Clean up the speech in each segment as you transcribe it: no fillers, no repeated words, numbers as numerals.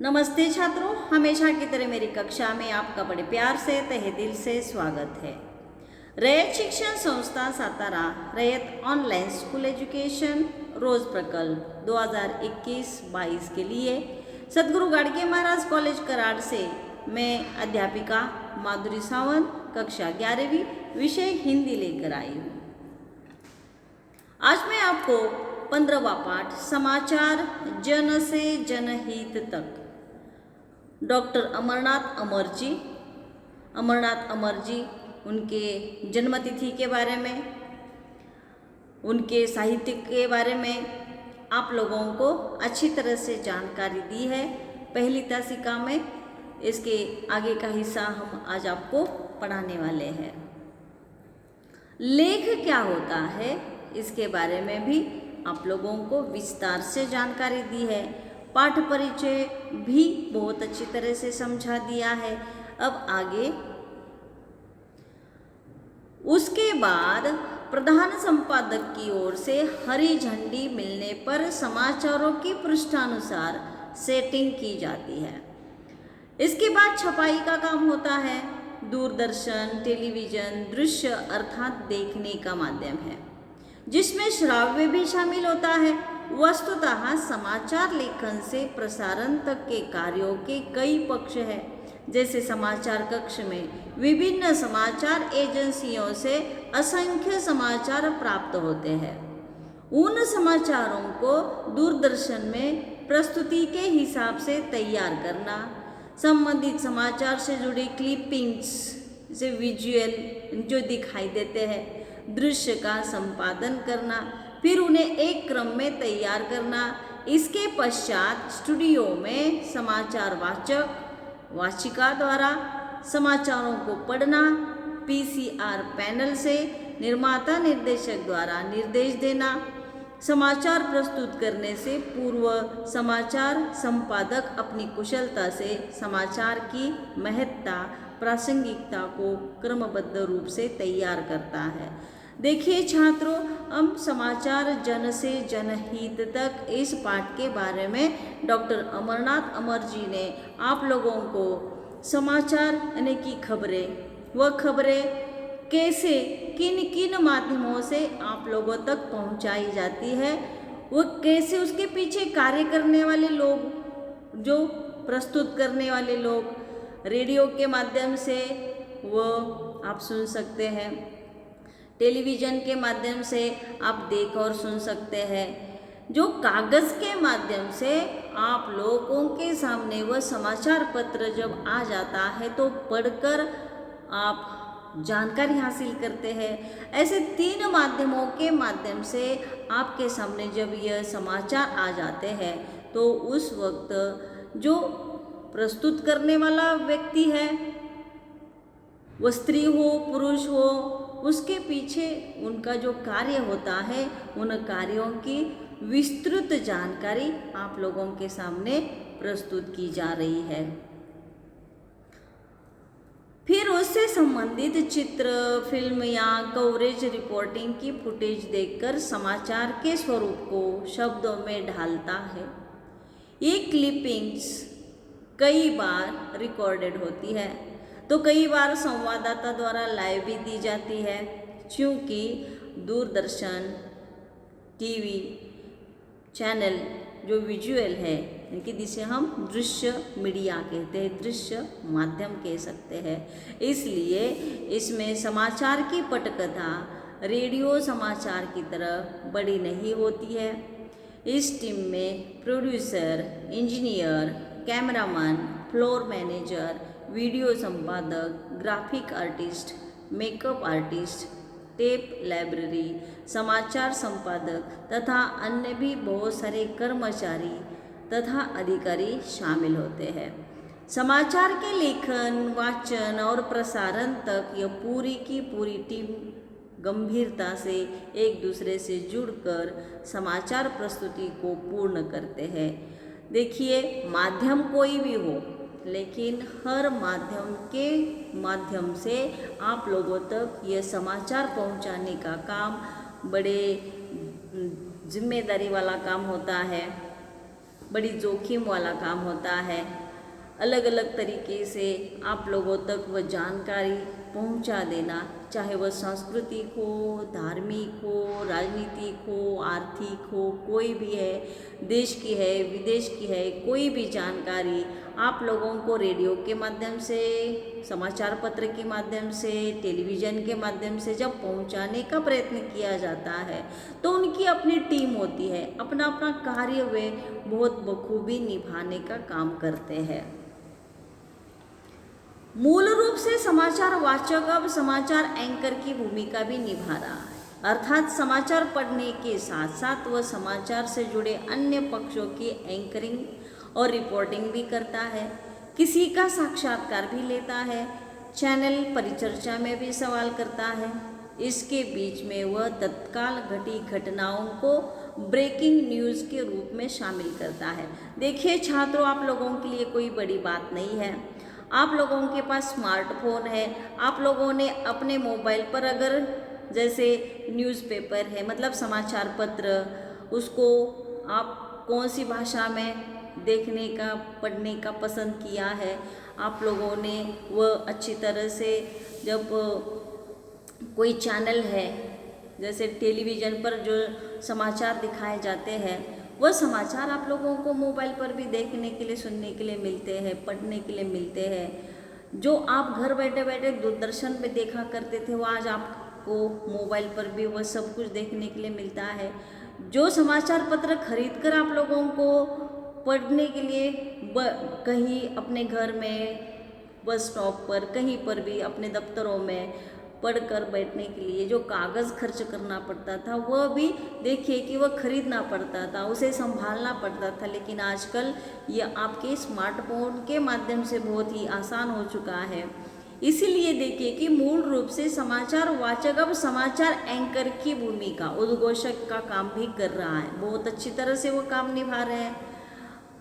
नमस्ते छात्रों, हमेशा की तरह मेरी कक्षा में आपका बड़े प्यार से तहे दिल से स्वागत है। रयत शिक्षण संस्था Satara Rayat online school education रोज प्रकल्प 2021-22 के लिए सदगुरु गाडगे महाराज कॉलेज कराड़ से मैं अध्यापिका माधुरी सावंत कक्षा 11वीं विषय हिंदी लेकर आई हूँ। आज मैं आपको 15वां पाठ समाचार जन से जनहित तक डॉक्टर अमरनाथ अमर जी उनके जन्मतिथि के बारे में, उनके साहित्य के बारे में आप लोगों को अच्छी तरह से जानकारी दी है पहली तासिका में। इसके आगे का हिस्सा हम आज आपको पढ़ाने वाले हैं। लेख क्या होता है इसके बारे में भी आप लोगों को विस्तार से जानकारी दी है। पाठ परिचय भी बहुत अच्छी तरह से समझा दिया है। अब आगे उसके बाद प्रधान संपादक की ओर से हरी झंडी मिलने पर समाचारों की पृष्ठानुसार सेटिंग की जाती है। इसके बाद छपाई का काम होता है। दूरदर्शन टेलीविजन दृश्य अर्थात देखने का माध्यम है, जिसमें श्राव्य भी शामिल होता है। वस्तुतः समाचार लेखन से प्रसारण तक के कार्यों के कई पक्ष हैं। जैसे समाचार कक्ष में विभिन्न समाचार एजेंसियों से असंख्य समाचार प्राप्त होते हैं। उन समाचारों को दूरदर्शन में प्रस्तुति के हिसाब से तैयार करना, संबंधित समाचार से जुड़ी क्लिपिंग्स से विजुअल जो दिखाई देते हैं दृश्य का संपादन करना, फिर उन्हें एक क्रम में तैयार करना। इसके पश्चात स्टूडियो में समाचार वाचक वाचिका द्वारा समाचारों को पढ़ना, पीसीआर पैनल से निर्माता निर्देशक द्वारा निर्देश देना। समाचार प्रस्तुत करने से पूर्व समाचार संपादक अपनी कुशलता से समाचार की महत्ता प्रासंगिकता को क्रमबद्ध रूप से तैयार करता है। देखिए छात्रों, हम समाचार जन से जनहित तक इस पाठ के बारे में डॉक्टर अमरनाथ अमर जी ने आप लोगों को समाचार यानी कि खबरें, वह खबरें कैसे किन किन माध्यमों से आप लोगों तक पहुंचाई जाती है, वह कैसे उसके पीछे कार्य करने वाले लोग, जो प्रस्तुत करने वाले लोग, रेडियो के माध्यम से वो आप सुन सकते हैं, टेलीविज़न के माध्यम से आप देख और सुन सकते हैं, जो कागज़ के माध्यम से आप लोगों के सामने वह समाचार पत्र जब आ जाता है तो पढ़कर आप जानकारी हासिल करते हैं। ऐसे 3 माध्यमों के माध्यम से आपके सामने जब यह समाचार आ जाते हैं तो उस वक्त जो प्रस्तुत करने वाला व्यक्ति है, वह स्त्री हो पुरुष हो, उसके पीछे उनका जो कार्य होता है उन कार्यों की विस्तृत जानकारी आप लोगों के सामने प्रस्तुत की जा रही है। फिर उससे संबंधित चित्र, फिल्म या कवरेज रिपोर्टिंग की फुटेज देखकर समाचार के स्वरूप को शब्दों में ढालता है। ये क्लिपिंग्स कई बार रिकॉर्डेड होती है तो कई बार संवाददाता द्वारा लाइव भी दी जाती है। क्योंकि दूरदर्शन टीवी चैनल जो विजुअल है, इनकी जिसे हम दृश्य मीडिया कहते हैं, दृश्य माध्यम कह सकते हैं, इसलिए इसमें समाचार की पटकथा रेडियो समाचार की तरह बड़ी नहीं होती है। इस टीम में producer, engineer, cameraman, floor manager, video संपादक, graphic artist, makeup artist, tape library, समाचार संपादक तथा अन्य भी बहुत सारे कर्मचारी तथा अधिकारी शामिल होते हैं। समाचार के लेखन, वाचन और प्रसारण तक यह पूरी की पूरी टीम गंभीरता से एक दूसरे से जुड़कर समाचार प्रस्तुति को पूर्ण करते हैं। देखिए, माध्यम कोई भी हो, लेकिन हर माध्यम से आप लोगों तक यह समाचार पहुंचाने का काम बड़े जिम्मेदारी वाला काम होता है। बड़ी जोखिम वाला काम होता है। अलग अलग तरीके से आप लोगों तक वह जानकारी पहुंचा देना, चाहे वह सांस्कृतिक हो, धार्मिक हो, राजनीतिक हो, आर्थिक हो, कोई भी है, देश की है, विदेश की है, कोई भी जानकारी आप लोगों को रेडियो के माध्यम से, समाचार पत्र के माध्यम से, टेलीविज़न के माध्यम से जब पहुंचाने का प्रयत्न किया जाता है तो उनकी अपनी टीम होती है, अपना अपना कार्य वे बहुत बखूबी निभाने का काम करते हैं। मूल रूप से समाचार वाचक अब समाचार एंकर की भूमिका भी निभा रहा है, अर्थात समाचार पढ़ने के साथ साथ वह समाचार से जुड़े अन्य पक्षों की एंकरिंग और रिपोर्टिंग भी करता है, किसी का साक्षात्कार भी लेता है, चैनल परिचर्चा में भी सवाल करता है। इसके बीच में वह तत्काल घटी घटनाओं को ब्रेकिंग न्यूज़ के रूप में शामिल करता है। देखिए छात्रों, आप लोगों के लिए कोई बड़ी बात नहीं है, आप लोगों के पास स्मार्टफोन है, आप लोगों ने अपने मोबाइल पर अगर जैसे न्यूज़पेपर है मतलब समाचार पत्र, उसको आप कौन सी भाषा में देखने का पढ़ने का पसंद किया है, आप लोगों ने वह अच्छी तरह से जब कोई चैनल है जैसे टेलीविज़न पर जो समाचार दिखाए जाते हैं वह समाचार आप लोगों को मोबाइल पर भी देखने के लिए, सुनने के लिए मिलते हैं, पढ़ने के लिए मिलते हैं। जो आप घर बैठे बैठे दूरदर्शन पे देखा करते थे वो आज आपको मोबाइल पर भी वह सब कुछ देखने के लिए मिलता है। जो समाचार पत्र खरीद कर आप लोगों को पढ़ने के लिए कहीं अपने घर में, बस स्टॉप पर, कहीं पर भी अपने दफ्तरों में पढ़कर बैठने के लिए जो कागज़ खर्च करना पड़ता था वह भी देखिए कि वह खरीदना पड़ता था, उसे संभालना पड़ता था। लेकिन आजकल यह आपके स्मार्टफोन के माध्यम से बहुत ही आसान हो चुका है। इसीलिए देखिए कि मूल रूप से समाचार वाचक अब समाचार एंकर की भूमिका, उद्घोषक का काम भी कर रहा है, बहुत अच्छी तरह से वो काम निभा रहे हैं।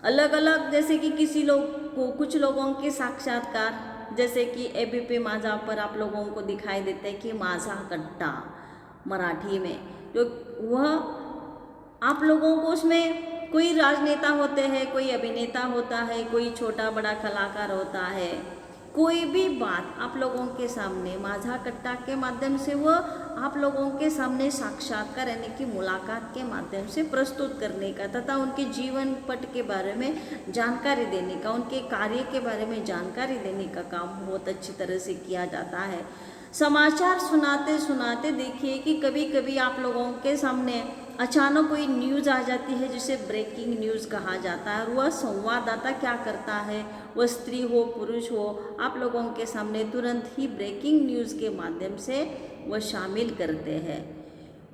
अलग अलग जैसे कि किसी लोग को, कुछ लोगों के साक्षात्कार जैसे कि एबीपी माझा पर आप लोगों को दिखाई देता है कि माझा कट्टा मराठी में, जो वह आप लोगों को उसमें कोई राजनेता होते हैं, कोई अभिनेता होता है, कोई छोटा बड़ा कलाकार होता है, कोई भी बात आप लोगों के सामने माझा कट्टा के माध्यम से वह आप लोगों के सामने साक्षात्कार यानी कि मुलाकात के माध्यम से प्रस्तुत करने का तथा उनके जीवन पट के बारे में जानकारी देने का, उनके कार्य के बारे में जानकारी देने का काम बहुत अच्छी तरह से किया जाता है। समाचार सुनाते सुनाते देखिए कि कभी कभी आप लोगों के सामने अचानक कोई न्यूज़ आ जाती है जिसे ब्रेकिंग न्यूज़ कहा जाता है, और वह संवाददाता क्या करता है, वह स्त्री हो पुरुष हो, आप लोगों के सामने तुरंत ही ब्रेकिंग न्यूज़ के माध्यम से वह शामिल करते हैं।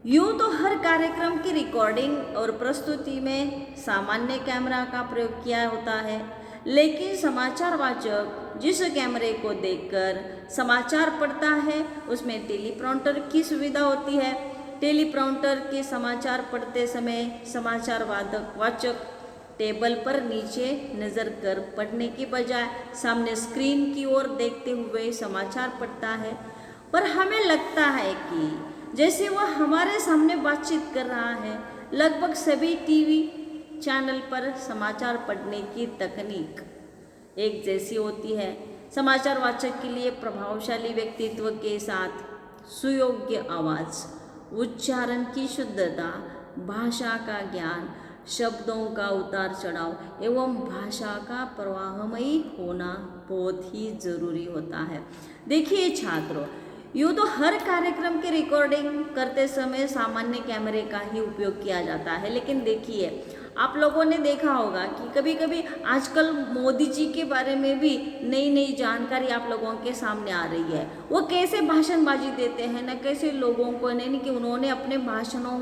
यूँ तो हर कार्यक्रम की रिकॉर्डिंग और प्रस्तुति में सामान्य कैमरा का प्रयोग किया होता है, लेकिन समाचार वाचक जिस कैमरे को देखकर समाचार पढ़ता है उसमें टेलीप्रॉम्प्टर की सुविधा होती है। टेलीप्रॉम्प्टर के समाचार पढ़ते समय समाचार वाचक टेबल पर नीचे नज़र कर पढ़ने की बजाय सामने स्क्रीन की ओर देखते हुए समाचार पढ़ता है, पर हमें लगता है कि जैसे वह हमारे सामने बातचीत कर रहा है। लगभग सभी टीवी चैनल पर समाचार पढ़ने की तकनीक एक जैसी होती है। समाचार वाचक के लिए प्रभावशाली व्यक्तित्व के साथ सुयोग्य आवाज़, उच्चारण की शुद्धता, भाषा का ज्ञान, शब्दों का उतार चढ़ाव एवं भाषा का प्रवाहमयी होना बहुत ही ज़रूरी होता है। देखिए छात्रों, यूँ तो हर कार्यक्रम की रिकॉर्डिंग करते समय सामान्य कैमरे का ही उपयोग किया जाता है, लेकिन देखिए आप लोगों ने देखा होगा कि कभी कभी आजकल मोदी जी के बारे में भी नई नई जानकारी आप लोगों के सामने आ रही है। वो कैसे भाषणबाजी देते हैं, न कैसे लोगों को, नहीं कि उन्होंने अपने भाषणों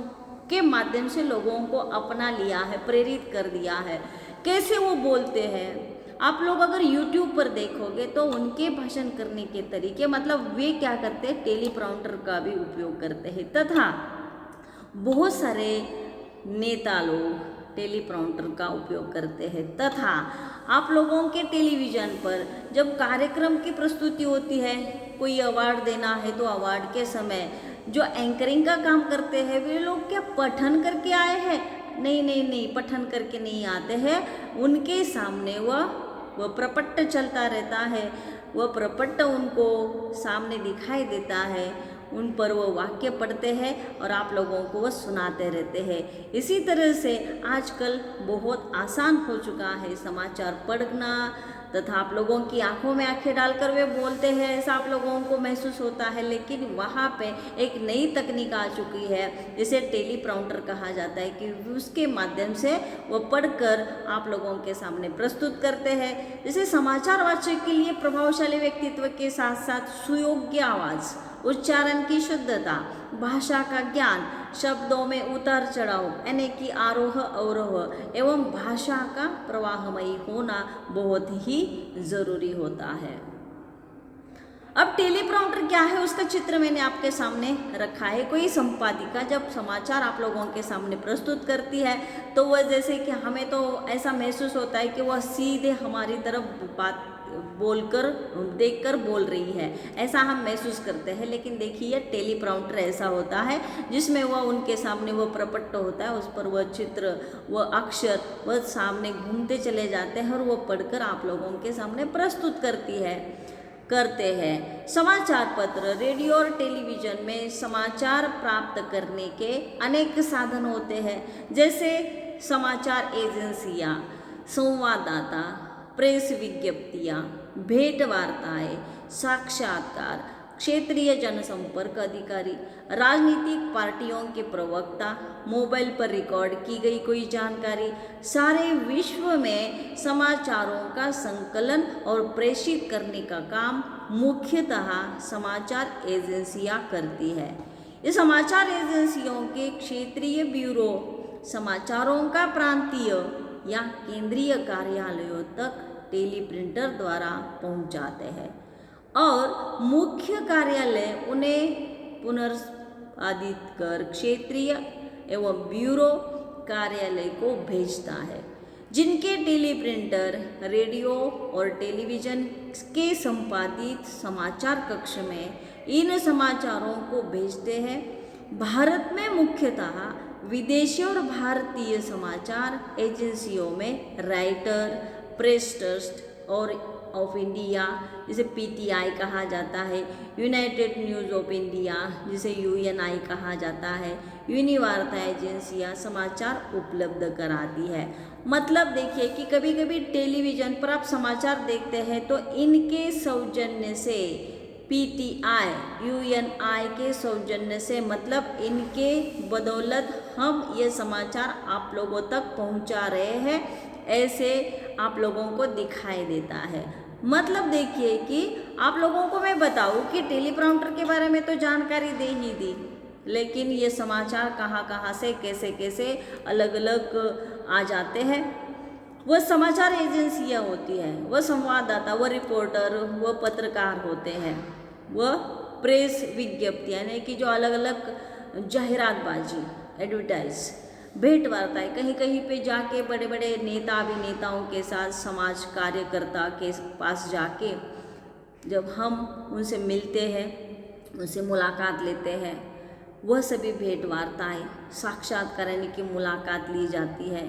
के माध्यम से लोगों को अपना लिया है, प्रेरित कर दिया है, कैसे वो बोलते हैं। आप लोग अगर YouTube पर देखोगे तो उनके भाषण करने के तरीके, मतलब वे क्या करते हैं, टेलीप्रॉम्प्टर का भी उपयोग करते हैं, तथा बहुत सारे नेता लोग टेलीप्रॉम्प्टर का उपयोग करते हैं। तथा आप लोगों के टेलीविज़न पर जब कार्यक्रम की प्रस्तुति होती है, कोई अवार्ड देना है तो अवार्ड के समय जो एंकरिंग का काम करते हैं वे लोग क्या पठन करके आए हैं, नहीं नहीं नहीं, पठन करके नहीं आते हैं, उनके सामने वह प्रपट्ट चलता रहता है, वह प्रपट्ट उनको सामने दिखाई देता है, उन पर वो वाक्य पढ़ते हैं और आप लोगों को वह सुनाते रहते हैं। इसी तरह से आजकल बहुत आसान हो चुका है समाचार पढ़ना, तथा आप लोगों की आंखों में आंखें डालकर वे बोलते हैं, ऐसा आप लोगों को महसूस होता है। लेकिन वहाँ पे एक नई तकनीक आ चुकी है, जिसे टेलीप्रॉम्प्टर कहा जाता है, कि उसके माध्यम से वो पढ़कर आप लोगों के सामने प्रस्तुत करते हैं। जैसे समाचार वाचक के लिए प्रभावशाली व्यक्तित्व के साथ साथ सुयोग्य आवाज़, उच्चारण की शुद्धता, भाषा का ज्ञान, शब्दों में उतार चढ़ाव यानी कि आरोह अवरोह एवं भाषा का प्रवाहमयी होना बहुत ही ज़रूरी होता है। अब टेलीप्रॉम्प्टर क्या है, उसका चित्र मैंने आपके सामने रखा है। कोई संपादिका जब समाचार आप लोगों के सामने प्रस्तुत करती है तो वह जैसे कि हमें तो ऐसा महसूस होता है कि वह सीधे हमारी तरफ बात बोलकर देखकर बोल रही है, ऐसा हम महसूस करते हैं। लेकिन देखिए टेलीप्रॉम्प्टर ऐसा होता है जिसमें वह उनके सामने वह प्रपट्ट होता है, उस पर वह चित्र, वह अक्षर वह सामने घूमते चले जाते हैं और वह पढ़कर आप लोगों के सामने प्रस्तुत करते हैं। समाचार पत्र, रेडियो और टेलीविज़न में समाचार प्राप्त करने के अनेक साधन होते हैं, जैसे समाचार एजेंसियां, संवाददाता, प्रेस विज्ञप्तियाँ, भेंट वार्ताएँ, साक्षात्कार, क्षेत्रीय जनसंपर्क अधिकारी, राजनीतिक पार्टियों के प्रवक्ता, मोबाइल पर रिकॉर्ड की गई कोई जानकारी, सारे विश्व में समाचारों का संकलन और प्रेषित करने का काम मुख्यतः समाचार एजेंसियां करती है। ये समाचार एजेंसियों के क्षेत्रीय ब्यूरो समाचारों का प्रांतीय या केंद्रीय कार्यालयों तक टेलीप्रिंटर द्वारा पहुंचाते हैं और मुख्य कार्यालय उन्हें पुनर्संपादित कर क्षेत्रीय एवं ब्यूरो कार्यालय को भेजता है, जिनके टेलीप्रिंटर रेडियो और टेलीविज़न के संपादित समाचार कक्ष में इन समाचारों को भेजते हैं। भारत में मुख्यतः विदेशी और भारतीय समाचार एजेंसियों में राइटर, प्रेस ट्रस्ट और ऑफ इंडिया जिसे पीटीआई कहा जाता है, यूनाइटेड न्यूज़ ऑफ इंडिया जिसे यूएनआई कहा जाता है, यूनिवार्ता एजेंसियां समाचार उपलब्ध कराती है। मतलब देखिए कि कभी कभी टेलीविज़न पर आप समाचार देखते हैं तो इनके सौजन्य से, पीटीआई, यूएनआई के सौजन्य से, मतलब इनके बदौलत हम ये समाचार आप लोगों तक पहुंचा रहे हैं, ऐसे आप लोगों को दिखाई देता है। मतलब देखिए कि आप लोगों को मैं बताऊं कि टेलीप्रॉम्प्टर के बारे में तो जानकारी दे ही दी, लेकिन ये समाचार कहाँ कहाँ से कैसे कैसे अलग अलग आ जाते हैं। वह समाचार एजेंसियाँ होती हैं, वह संवाददाता, वह रिपोर्टर, वह पत्रकार होते हैं, वह प्रेस विज्ञप्तियाँ यानी कि जो अलग अलग जाहिरातबाजी, एडवर्टाइज, भेंट वार्ताएँ, कहीं कहीं पे जाके बड़े बड़े नेता अभिनेताओं के साथ, समाज कार्यकर्ता के पास जाके जब हम उनसे मिलते हैं, उनसे मुलाकात लेते हैं, वह सभी भेंट वार्ताएँ, साक्षात्कार यानी कि मुलाकात ली जाती है।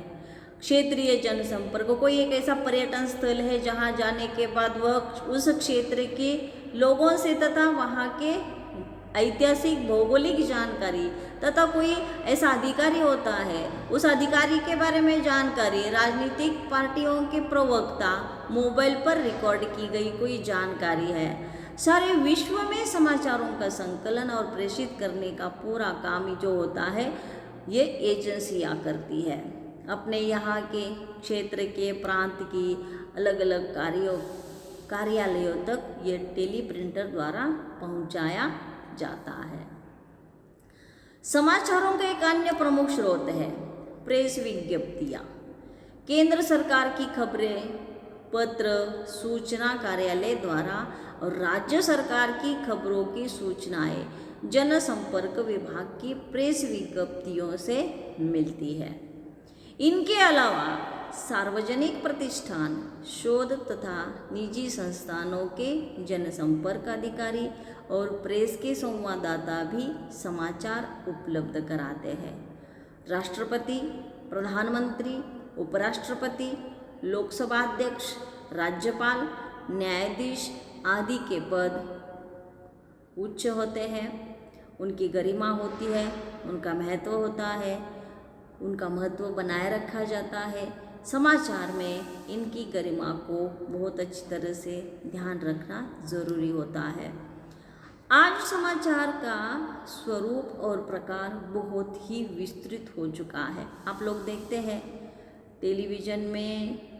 क्षेत्रीय जनसंपर्क, कोई एक ऐसा पर्यटन स्थल है जहाँ जाने के बाद वह उस क्षेत्र के लोगों से तथा वहाँ के ऐतिहासिक भौगोलिक जानकारी, तथा कोई ऐसा अधिकारी होता है उस अधिकारी के बारे में जानकारी, राजनीतिक पार्टियों के प्रवक्ता, मोबाइल पर रिकॉर्ड की गई कोई जानकारी है। सारे विश्व में समाचारों का संकलन और प्रेषित करने का पूरा काम जो होता है ये एजेंसियाँ करती है। अपने यहाँ के क्षेत्र के प्रांत की अलग अलग कार्यालयों तक ये टेलीप्रिंटर द्वारा पहुँचाया जाता है। समाचारों का एक अन्य प्रमुख स्रोत है प्रेस विज्ञप्तियाँ। केंद्र सरकार की खबरें पत्र सूचना कार्यालय द्वारा और राज्य सरकार की खबरों की सूचनाएं जनसंपर्क विभाग की प्रेस विज्ञप्तियों से मिलती है। इनके अलावा सार्वजनिक प्रतिष्ठान, शोध तथा निजी संस्थानों के जनसंपर्क अधिकारी और प्रेस के संवाददाता भी समाचार उपलब्ध कराते हैं। राष्ट्रपति, प्रधानमंत्री, उपराष्ट्रपति, लोकसभा अध्यक्ष, राज्यपाल, न्यायाधीश आदि के पद उच्च होते हैं। उनकी गरिमा होती है, उनका महत्व होता है, उनका महत्व बनाए रखा जाता है। समाचार में इनकी गरिमा को बहुत अच्छी तरह से ध्यान रखना ज़रूरी होता है। आज समाचार का स्वरूप और प्रकार बहुत ही विस्तृत हो चुका है। आप लोग देखते हैं टेलीविज़न में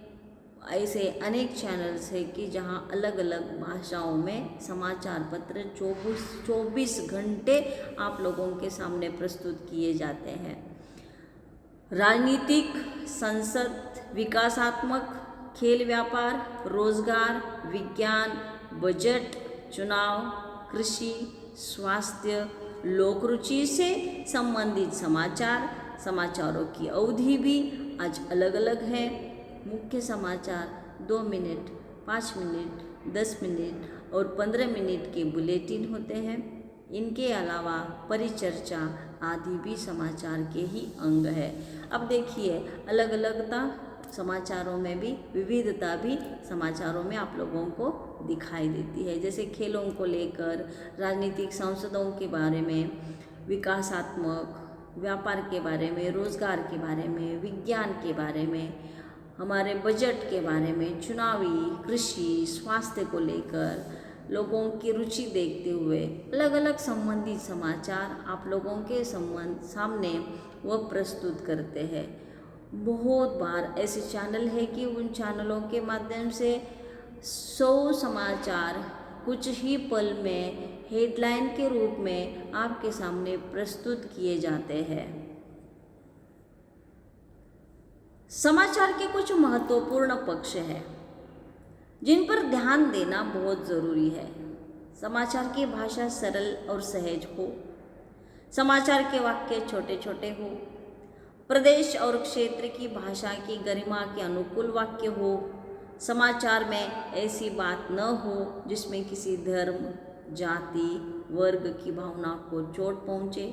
ऐसे अनेक चैनल्स हैं कि जहां अलग अलग भाषाओं में समाचार पत्र 24 घंटे आप लोगों के सामने प्रस्तुत किए जाते हैं। राजनीतिक, संसद, विकासात्मक, खेल, व्यापार, रोजगार, विज्ञान, बजट, चुनाव, कृषि, स्वास्थ्य, लोक रुचि से संबंधित समाचारों की अवधि भी आज अलग अलग है। मुख्य समाचार 2 मिनट, 5 मिनट, 10 मिनट और 15 मिनट के बुलेटिन होते हैं। इनके अलावा परिचर्चा आदि भी समाचार के ही अंग है। अब देखिए अलग अलगता समाचारों में भी, विविधता भी समाचारों में आप लोगों को दिखाई देती है। जैसे खेलों को लेकर, राजनीतिक सांसदों के बारे में, विकासात्मक, व्यापार के बारे में, रोजगार के बारे में, विज्ञान के बारे में, हमारे बजट के बारे में, चुनावी, कृषि, स्वास्थ्य को लेकर लोगों की रुचि देखते हुए अलग अलग संबंधित समाचार आप लोगों के सामने वह प्रस्तुत करते हैं। बहुत बार ऐसे चैनल है कि उन चैनलों के माध्यम से 100 समाचार कुछ ही पल में हेडलाइन के रूप में आपके सामने प्रस्तुत किए जाते हैं। समाचार के कुछ महत्वपूर्ण पक्ष हैं जिन पर ध्यान देना बहुत ज़रूरी है। समाचार की भाषा सरल और सहज हो, समाचार के वाक्य छोटे छोटे हो, प्रदेश और क्षेत्र की भाषा की गरिमा के अनुकूल वाक्य हो, समाचार में ऐसी बात न हो जिसमें किसी धर्म, जाति, वर्ग की भावना को चोट पहुँचे।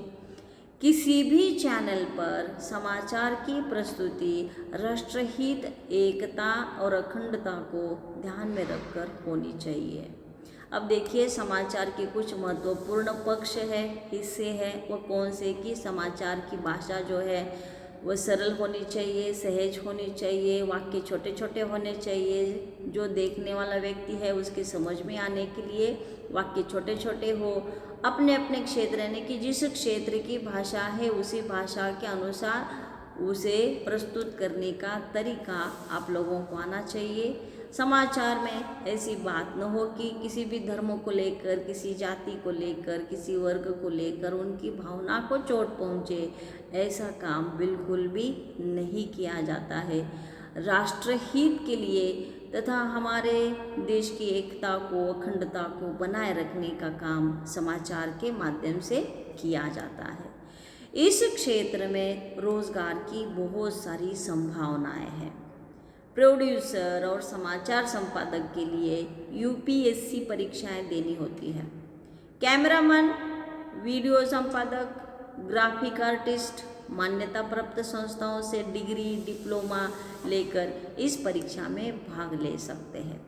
किसी भी चैनल पर समाचार की प्रस्तुति राष्ट्रहित, एकता और अखंडता को ध्यान में रखकर होनी चाहिए। अब देखिए समाचार के कुछ महत्वपूर्ण पक्ष है, हिस्से हैं, वो कौन से कि समाचार की भाषा जो है वह सरल होनी चाहिए, सहज होनी चाहिए, वाक्य छोटे छोटे होने चाहिए, जो देखने वाला व्यक्ति है उसके समझ में आने के लिए वाक्य छोटे छोटे हो, अपने अपने क्षेत्र यानी कि जिस क्षेत्र की भाषा है उसी भाषा के अनुसार उसे प्रस्तुत करने का तरीका आप लोगों को आना चाहिए। समाचार में ऐसी बात न हो कि किसी भी धर्म को लेकर, किसी जाति को लेकर, किसी वर्ग को लेकर उनकी भावना को चोट पहुँचे, ऐसा काम बिल्कुल भी नहीं किया जाता है। राष्ट्रहित के लिए तथा हमारे देश की एकता को, अखंडता को बनाए रखने का काम समाचार के माध्यम से किया जाता है। इस क्षेत्र में रोजगार की बहुत सारी संभावनाएं हैं। प्रोड्यूसर और समाचार संपादक के लिए यूपीएससी परीक्षाएं देनी होती है। कैमरामैन, वीडियो संपादक, ग्राफिक आर्टिस्ट मान्यता प्राप्त संस्थाओं से डिग्री, डिप्लोमा लेकर इस परीक्षा में भाग ले सकते हैं।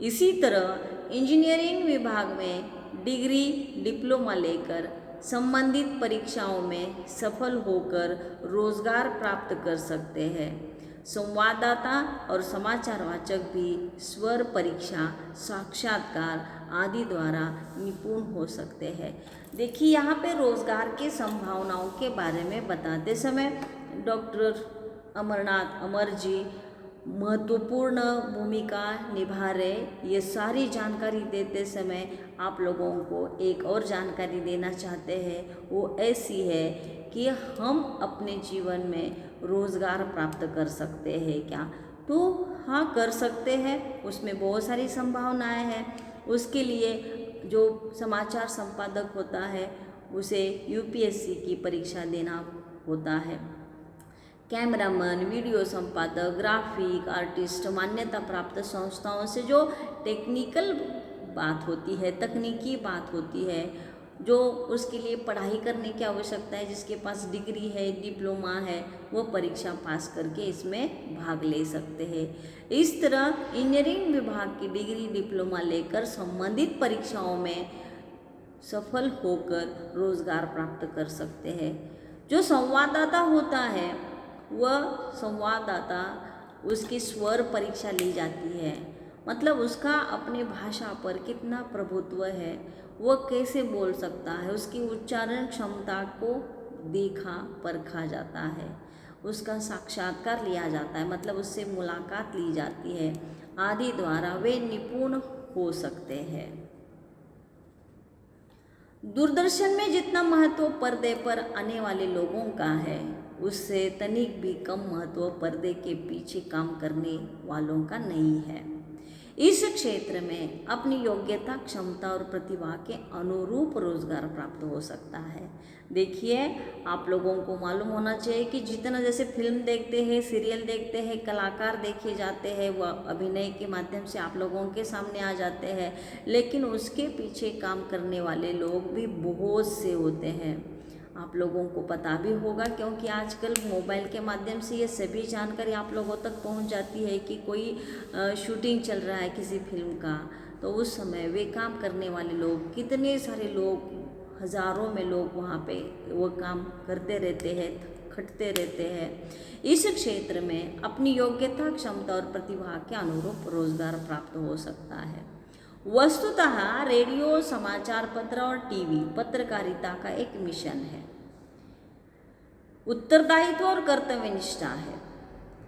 इसी तरह इंजीनियरिंग विभाग में डिग्री, डिप्लोमा लेकर संबंधित परीक्षाओं में सफल होकर रोजगार प्राप्त कर सकते हैं। संवाददाता और समाचार वाचक भी स्वर परीक्षा, साक्षात्कार आदि द्वारा निपुण हो सकते हैं। देखिए यहाँ पे रोजगार की संभावनाओं के बारे में बताते समय डॉक्टर अमरनाथ अमर जी महत्वपूर्ण भूमिका निभा रहे। ये सारी जानकारी देते समय आप लोगों को एक और जानकारी देना चाहते हैं, वो ऐसी है कि हम अपने जीवन में रोज़गार प्राप्त कर सकते हैं क्या? तो हाँ, कर सकते हैं। उसमें बहुत सारी संभावनाएं हैं। उसके लिए जो समाचार संपादक होता है उसे यूपीएससी की परीक्षा देना होता है। कैमरामैन, वीडियो संपादक, ग्राफिक आर्टिस्ट मान्यता प्राप्त संस्थाओं से जो टेक्निकल बात होती है, तकनीकी बात होती है, जो उसके लिए पढ़ाई करने की आवश्यकता है, जिसके पास डिग्री है, डिप्लोमा है, वो परीक्षा पास करके इसमें भाग ले सकते हैं। इस तरह इंजीनियरिंग विभाग की डिग्री, डिप्लोमा लेकर संबंधित परीक्षाओं में सफल होकर रोजगार प्राप्त कर सकते हैं। जो संवाददाता होता है, वह संवाददाता उसकी स्वर परीक्षा ली जाती है, मतलब उसका अपनी भाषा पर कितना प्रभुत्व है, वह कैसे बोल सकता है, उसकी उच्चारण क्षमता को देखा परखा जाता है, उसका साक्षात्कार लिया जाता है, मतलब उससे मुलाकात ली जाती है आदि द्वारा वे निपुण हो सकते हैं। दूरदर्शन में जितना महत्व पर्दे पर आने वाले लोगों का है, उससे तनिक भी कम महत्व पर्दे के पीछे काम करने वालों का नहीं है। इस क्षेत्र में अपनी योग्यता, क्षमता और प्रतिभा के अनुरूप रोजगार प्राप्त हो सकता है। देखिए, आप लोगों को मालूम होना चाहिए कि जितना जैसे फिल्म देखते हैं, सीरियल देखते हैं, कलाकार देखे जाते हैं, वह अभिनय के माध्यम से आप लोगों के सामने आ जाते हैं, लेकिन उसके पीछे काम करने वाले लोग भी बहुत से होते हैं। आप लोगों को पता भी होगा, क्योंकि आजकल मोबाइल के माध्यम से ये सभी जानकारी आप लोगों तक पहुंच जाती है कि कोई शूटिंग चल रहा है किसी फिल्म का, तो उस समय वे काम करने वाले लोग, कितने सारे लोग, हजारों में लोग वहाँ पे वो काम करते रहते हैं, खटते रहते हैं। इस क्षेत्र में अपनी योग्यता, क्षमता और प्रतिभा के अनुरूप रोजगार प्राप्त हो सकता है। वस्तुतः रेडियो, समाचार पत्र और टीवी पत्रकारिता का एक मिशन है, उत्तरदायित्व और कर्तव्यनिष्ठा है।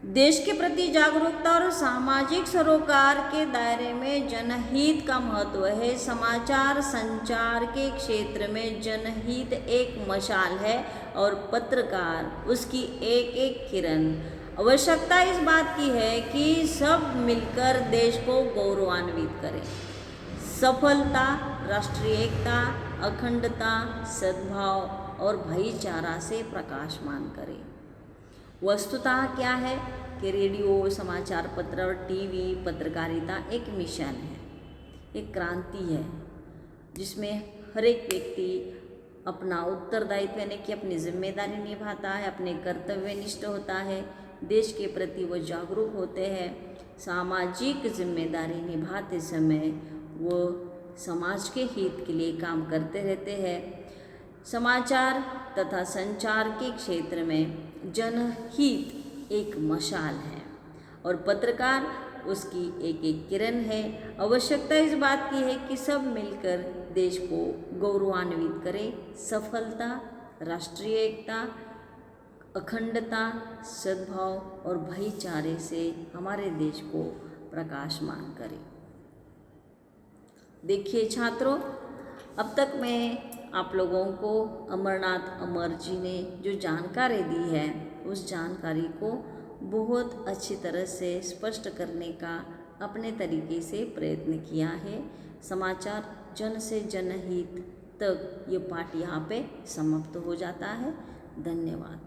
देश के प्रति जागरूकता और सामाजिक सरोकार के दायरे में जनहित का महत्व है। समाचार संचार के क्षेत्र में जनहित एक मशाल है और पत्रकार उसकी एक एक किरण। आवश्यकता इस बात की है कि सब मिलकर देश को गौरवान्वित करें। सफलता, राष्ट्रीय एकता, अखंडता, सद्भाव और भाईचारा से प्रकाशमान करें। वस्तुतः क्या है कि रेडियो, समाचार पत्र और टीवी पत्रकारिता एक मिशन है, एक क्रांति है, जिसमें हर एक व्यक्ति अपना उत्तरदायित्व यानी कि अपनी जिम्मेदारी निभाता है, अपने कर्तव्यनिष्ठ होता है, देश के प्रति वो जागरूक होते हैं। सामाजिक जिम्मेदारी निभाते समय वो समाज के हित के लिए काम करते रहते हैं। समाचार तथा संचार के क्षेत्र में जनहित एक मशाल है और पत्रकार उसकी एक एक किरण है। आवश्यकता इस बात की है कि सब मिलकर देश को गौरवान्वित करें। सफलता, राष्ट्रीय एकता, अखंडता, सद्भाव और भाईचारे से हमारे देश को प्रकाशमान करें। देखिए छात्रों, अब तक मैं आप लोगों को अमरनाथ अमर जी ने जो जानकारी दी है, उस जानकारी को बहुत अच्छी तरह से स्पष्ट करने का अपने तरीके से प्रयत्न किया है। समाचार जन से जनहित तक ये पाठ यहाँ पे समाप्त हो जाता है। धन्यवाद।